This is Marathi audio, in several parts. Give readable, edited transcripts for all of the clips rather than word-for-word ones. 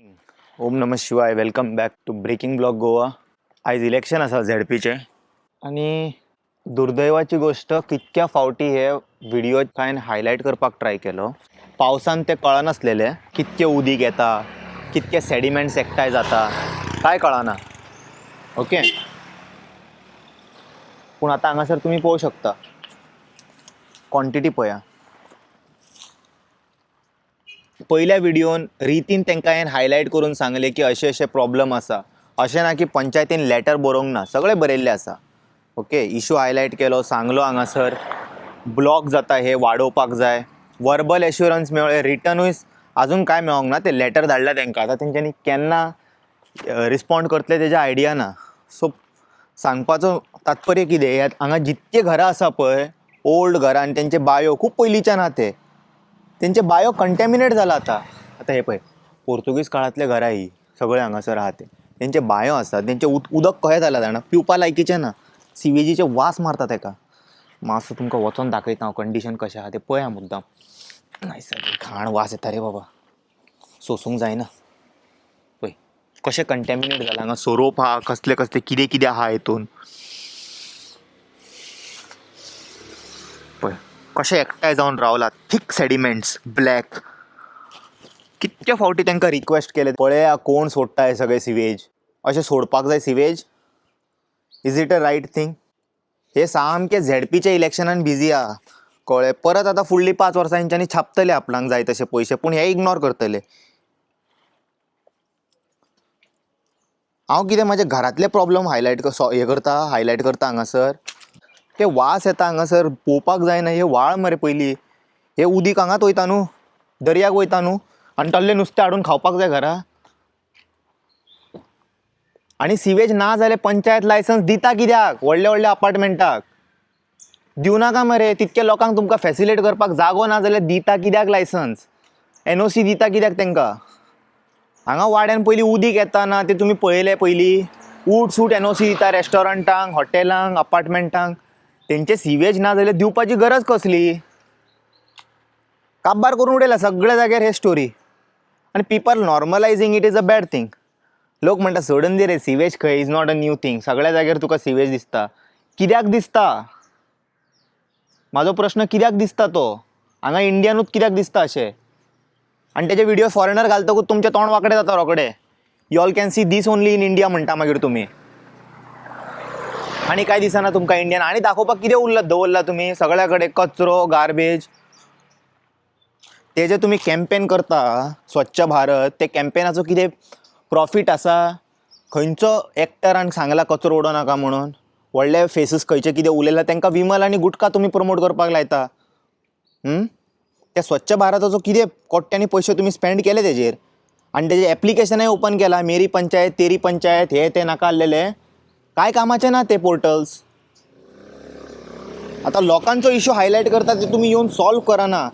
ओम नमः शिवाय. Welcome back to breaking blog Goa. आज इलेक्शन असा झेडपीचे आणि दुर्दैवाची गोष्ट कितक्या फावटी हे व्हिडिओ काय हायलाईट करपाक ट्राय केलो. पावसान ते कळनासलेले कितके उदीक येता, कितके सेडिमेंट्स एकठांय जाता काय कळना. ओके, पूण आतां हांगासर तुम्ही पळोवं शकता क्वॉन्टिटी पळया. पहिल्या व्हिडिओन रितीन तांकां हांवें हायलाईट करून सांगले की अशे अशे प्रॉब्लम आसा. अशें ना की पंचायतीन लेटर बरोवंक ना, सगळें बरयल्लें आसा. ओके, इशू हायलाईट केलो, सांगलो हांगासर ब्लॉक जाता हे वाडोवपाक जाय. वर्बल एश्युरन्स मेळ्ळे, रिटनूय अजून काय मेळोंक ना. ते लेटर धाडला तांकां, आतां तेंच्यांनी केन्ना रिस्पॉन्ड करतले तेजे आयडिया ना. सो सांगपाचो तात्पर्य कितें, हांगा जितके घरां आसा पळय ओल्ड घरां आनी तेंचे बायो खूब पयलींच्यान आहा तेंचे बायो कंटॅमिनेट जाला आतां हे पळय पोर्तुगीज काळांतले घरां ही सगळे हांगासर आहा तेंचे बायो आसा. तेंचे उदक कशें जालां जाणा, पिवपा लायकीचें ना. सीवेजीचे वास मारता ताका. मातसो तुमकां वचोन दाखयता हांव कंडिशन कशें आहा तें पळया मुद्दाम. नैसर्गीक घाण वास येता रे बाबा, सोसूंक जायना. पळय कशें कंटॅमिनेट जाला. हांगा सोरोप आहा, कसले कसले कितें कितें आहा हितून पळय कशें एकठांय जावन रावला. Thick sediments black. कितके फावटी तांकां रिक्वेस्ट केले, पळया कोण सोडटा हे सगळे सिवेज. अशें सोडपाक जाय sewage? Is it a right thing? हे सामके झेडपीच्या इलेक्शनान बिजी आहा कळ्ळें. परत आतां फुडलीं 5 वर्सां हेंच्यांनी छापतले आपणाक जाय तशे पयशे, पूण हे इग्नोर करतले. हांव कितें म्हाजे घरांतले प्रॉब्लम हायलायट करता हांगासर. ते वास येता हांगासर, पोवपाक जायना. हे व्हाळ मरे पयलीं, हे उदीक हांगात वयता न्हू, दर्याक वयता न्हू, आनी तल्लें नुस्तें हाडून खावपाक जाय घरा. आनी सिवेज ना जाल्यार पंचायत लायसन्स दिता कित्याक व्हडल्या व्हडल्या अपार्टमेंटाक? दिवनाका मरे. तितके लोकांक तुमकां फॅसिलेट करपाक जागो ना जाल्यार दिता कित्याक लायसन्स? NOC दिता कित्याक तांकां? हांगा वाड्यान पयलीं उदीक येता ना ते तुमी पळयलें पयलीं. उट सूट NOC दिता रेस्टॉरंटांक, हॉटेलांक, अपार्टमेंटांक. तेंचे सिवेज ना जाल्यार दिवपाची गरज कसली? काबार करून उडयला सगळ्या जाग्यार हे स्टोरी. आनी people normalising it is a bad thing. लोक म्हणटा सोडून दी रे, सिवेज खंय, is not a new thing. सगळ्या जाग्यार तुका सिवेज दिसता. कित्याक दिसता? म्हाजो प्रश्न कित्याक दिसता तो? हांगा इंडियानूच कित्याक दिसता अशें? आनी तेजे व्हिडिओ फॉरेनर घालतकूच तुमचें तोंड वांकडें जाता रोखडें. You all can see this only in India म्हणटा मागीर तुमी. आनी कांय दिसना तुमकां इंडियान? आनी दाखोवपाक कितें दवरला तुमी? सगळ्या कडेन कचरो, गार्बेज. ते जे तुमी कॅम्पेन करता स्वच्छ भारत, ते कॅम्पेनाचो कितें प्रॉफीट आसा? खंयचो एक्टरान सांगला कचरो उडोवं नाका म्हणून? व्हडले फेसीस खंयचे कितें उलयला तांकां विमल आनी गुटखा तुमी प्रमोट करपाक लायता. त्या स्वच्छ भारताचो कितें कोट्यांनी पयशे तुमी स्पेंड केले तेजेर? आनी तेजें एप्लिकेशनय ओपन केलां, मेरी पंचायत, तेरी पंचायत, हे ते नाका आसलेले. काय कामाचे ना ते पोर्टल्स? आतां लोकांचो इशू हायलायट करता ते तुमी येवन सॉल्व कराना.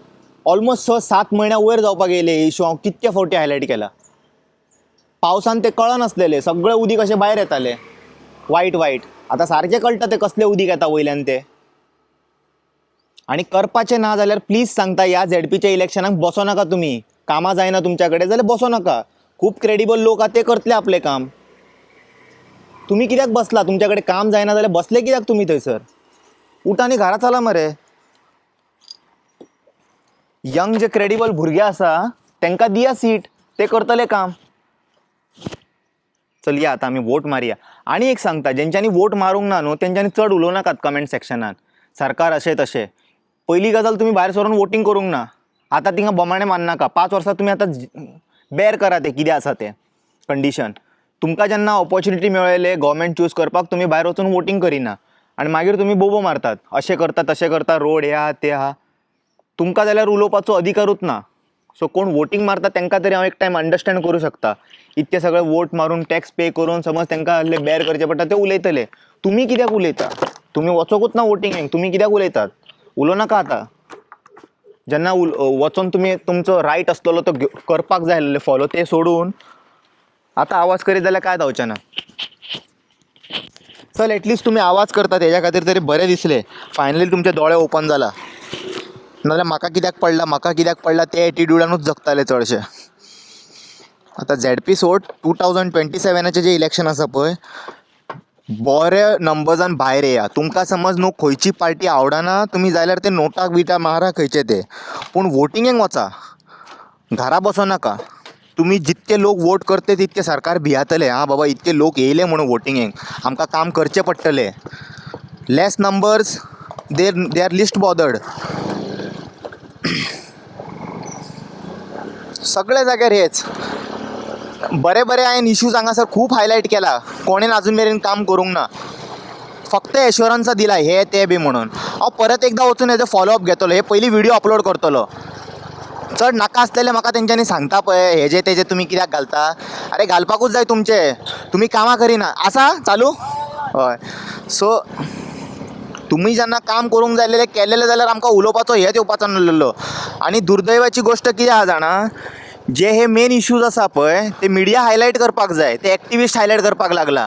ऑलमोस्ट 6-7 म्हयन्या वयर जावपाक येयले हे इशू. हांव कितके फावटी हायलायट केला. पावसान ते कळनासलेले, सगळे उदीक अशें भायर येताले वायट. आतां सारकें कळटा ते कसलें उदीक येता वयल्यान ते. आनी करपाचें ना जाल्यार प्लीज सांगता, ह्या झेडपीच्या इलेक्शनाक बसो नाका तुमी. कामां जायना तुमच्या कडेन जाल्यार बसो नाका. खूब क्रेडिबल लोक आहा ते करतले आपलें काम. तुमी कित्याक बसला? तुमच्या कडेन काम जायना जाल्यार बसले कित्याक तुमी थंयसर? उठ आनी घरा चला मरे. यंग जे क्रेडिबल भुरगे आसा तांकां दिया सीट, ते करतले काम. चल या आतां आमी वोट मारया. आनी एक सांगता, जेंच्यांनी वोट मारूंक ना न्हू तेंच्यांनी चड उलोवं नाकात कमेंट सेक्शनान. सरकार अशें तशें. पयली गजाल तुमी भायर सरून वोटींग करूंक ना. आतां तिंगा बोमाणे मारनाका. 5 वर्सां तुमी आतां बेर करा ते कितें आसा तें कंडिशन. तुमकां जेन्ना ऑपॉर्च्युनिटी मेळयले गव्हर्मेंट चूज करपाक, तुमी भायर वचून वोटींग करिना. आनी मागीर तुमी बोबो मारतात, अशें करता तशें करता, रोड हे आहा ते आहा. तुमकां जाल्यार उलोवपाचो अधिकारूच ना. सो कोण वोटींग मारता तांकां तरी हांव एक टायम अंडरस्टँड करूं शकता. इतके सगळे वोट मारून टॅक्स पे करून समज तांकां असले बेर करचे पडटा, ते उलयतले. तुमी कित्याक उलयता? तुमी वचोकूच ना वोटिंगेक, तुमी कित्याक उलयतात? उलोव नाका आतां. जेन्ना वचोन तुमी तुमचो रायट आसतलो तो करपाक जाय आसलें फॉलो, ते सोडून आतां आवाज करीत जाल्यार काय जावचें ना. चल एटलिस्ट तुमी आवाज करता तेज्या खातीर तरी बरें दिसलें. फायनली तुमचे दोळे ओपन जाला. नाजाल्यार म्हाका कित्याक पडला ते एटिट्यूडानूच जगताले चडशे. आता ZP सोड 2027चे जे इलेक्शन आसा पळय बरे नंबर्सान भायर येया. तुमकां समज न्हू खंयची पार्टी आवडना तुमी जाल्यार ते नोटाक बिटा मारा खंयचे ते, पूण वोटिंगेक वचा, घरा बसो नाका. तुम्ही जितके लोक वोट करते तितके सरकार भियातले. हां बाबा इतके लोक येयले म्हणून वोटिंगेक, आमकां काम करचें पडटलें. Less numbers they are least bothered. सगळे जाग्यार हेच बरे बरे हांवें इश्यूज हांगासर खूब हायलायट केला, कोणेन अजून मेरेन काम करूंक ना. फक्त एश्युरन्स दिला हे ते बी म्हणून. हांव परत एकदां वचून हेजो फॉलोअप घेतलो. हे पयलीं व्हिडिओ अपलोड करतलो. चड नाका आसलेलें म्हाका तेंच्यांनी सांगता पळय हेजे तेजे तुमी कित्याक घालता. अरे घालपाकूच जाय तुमचे, तुमी कामां करिना. आसा चालू हय. सो तुमी जेन्ना काम करूंक जाय केलेलें जाल्यार आमकां उलोवपाचो हेच येवपाचो नासलेलो. आनी दुर्दैवाची गोश्ट कितें आहा जाणा, जे हे मेन इश्यूज आसा पळय ते मिडिया हायलायट करपाक जाय, ते एक्टिविस्ट हायलायट करपाक लागला.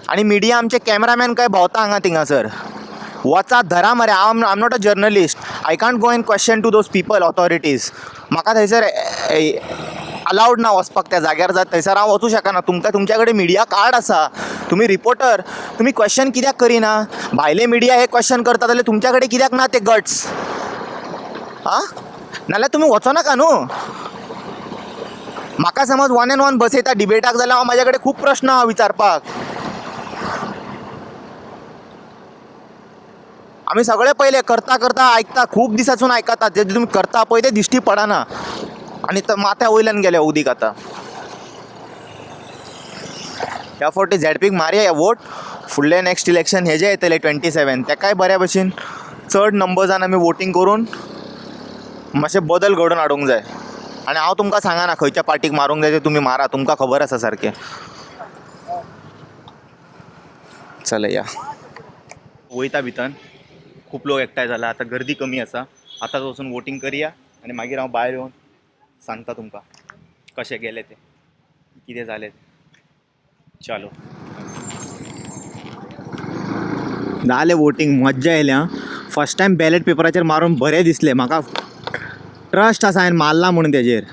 आनी मिडिया आमचे कॅमेरामॅन काय भोंवता हांगा थिंगासर. वचा धरा मरे. I am not a journalist. I can't go and question to those people authorities. म्हाका थंयसर अलावड ना वचपाक त्या जाग्यार. थंयसर हांव वचूं शकना. तुमकां तुमच्या कडेन मिडिया कार्ड आसा, तुमी रिपोर्टर, तुमी क्वेश्चन कित्याक करिना. भायले मिडिया हे क्वेश्चन करता जाल्यार तुमच्या कडेन कित्याक ना ते गट्स. हां नाल्यार तुमी वचो नाका न्हू. म्हाका समज 1-on-1 बसयता डिबेटाक जाल्यार हांव म्हाजे कडेन खूब प्रश्न आहा विचारपाक. आमी सगळे पयले करता करता आयकता, खूब दिसासून आयकता. जे तुमी करता पळय ते दिश्टी पडना आनी माथ्या वयल्यान गेले उदीक. आतां ह्या फावटी झॅडपीक मारया वोट. फुडले नॅक्स्ट इलेक्शन हेजे येतले 27. तेकाय बऱ्या भशेन चड नंबर्सान आमी वोटींग करून मातशें बदल घडोवन हाडूंक जाय. आनी हांव तुमकां सांगना खंयच्या पार्टीक मारूंक जाय ते तुमी मारा, तुमकां खबर आसा सारकें. चल या वयता भितर. खूब लोक एकठांय जाला. आतां गर्दी कमी आसा. आतांच वचून वोटींग करया आनी मागीर हांव भायर येवन सांगता तुमकां कशें गेलें तें, कितें जालें तें. चलो जालें वोटींग. मज्जा येयली आं. फस्ट टायम बॅलेट पेपराचेर मारून बरें दिसलें. म्हाका ट्रस्ट आसा हांवें मारला म्हणून तेजेर.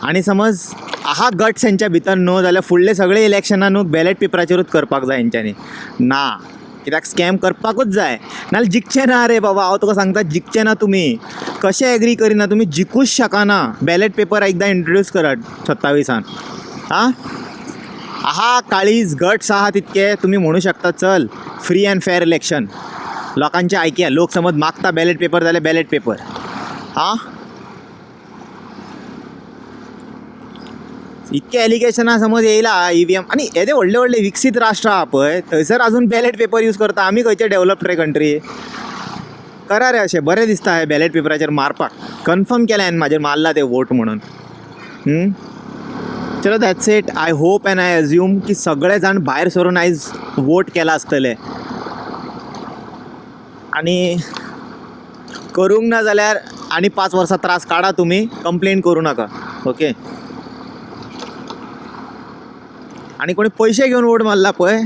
आनी समज आहा गट्स हेंच्या भितर न्हू जाल्यार फुडले सगळे इलेक्शनां न्हू बॅलेट पेपराचेरूच करपाक जाय हेंच्यांनी. ना कित्याक स्कॅम करपाकूच जाय नाल्यार जिखचें ना रे बाबा. हांव तुका सांगता जिखचें ना. तुमी कशें एग्री करिना, तुमी जिखूच शकना. बॅलेट पेपर एकदां इंट्रोड्यूस करात 27 हां. आहा काळीज गट्स आहा तितके तुमी म्हणू शकता चल फ्री अँड फेअर इलेक्शन. लोकांचे आयकया. लोक समज मागता बॅलेट पेपर जाल्यार बॅलेट पेपर. हां इतके एलिगेशनां समज येयला EVM आनी येदे व्हडले व्हडले विकसीत राष्ट्र आहा पळय थंयसर आजून बॅलेट पेपर यूज करता. आमी खंयचे डेवलप्ड रे कंट्री. करा रे अशें बरें दिसता हे बॅलेट पेपराचेर मारपाक. कन्फर्म केलें हांवें म्हाजेर मारला ते वोट म्हणून. चलो that's it. I hope end I assume की सगळे जाण भायर सरून आयज वोट केला आसतले. आनी करूंक ना जाल्यार आनी 5 वर्सां त्रास काडा. तुमी कंप्लेन करूं नाका. ओके. आनी कोणी पयशे घेवन वोट मारला पळय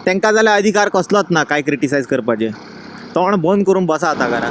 तांकां जाल्यार अधिकार कसलोच ना काय क्रिटिसायज करपाचें. तोंड बंद करून बसा आतां घरा.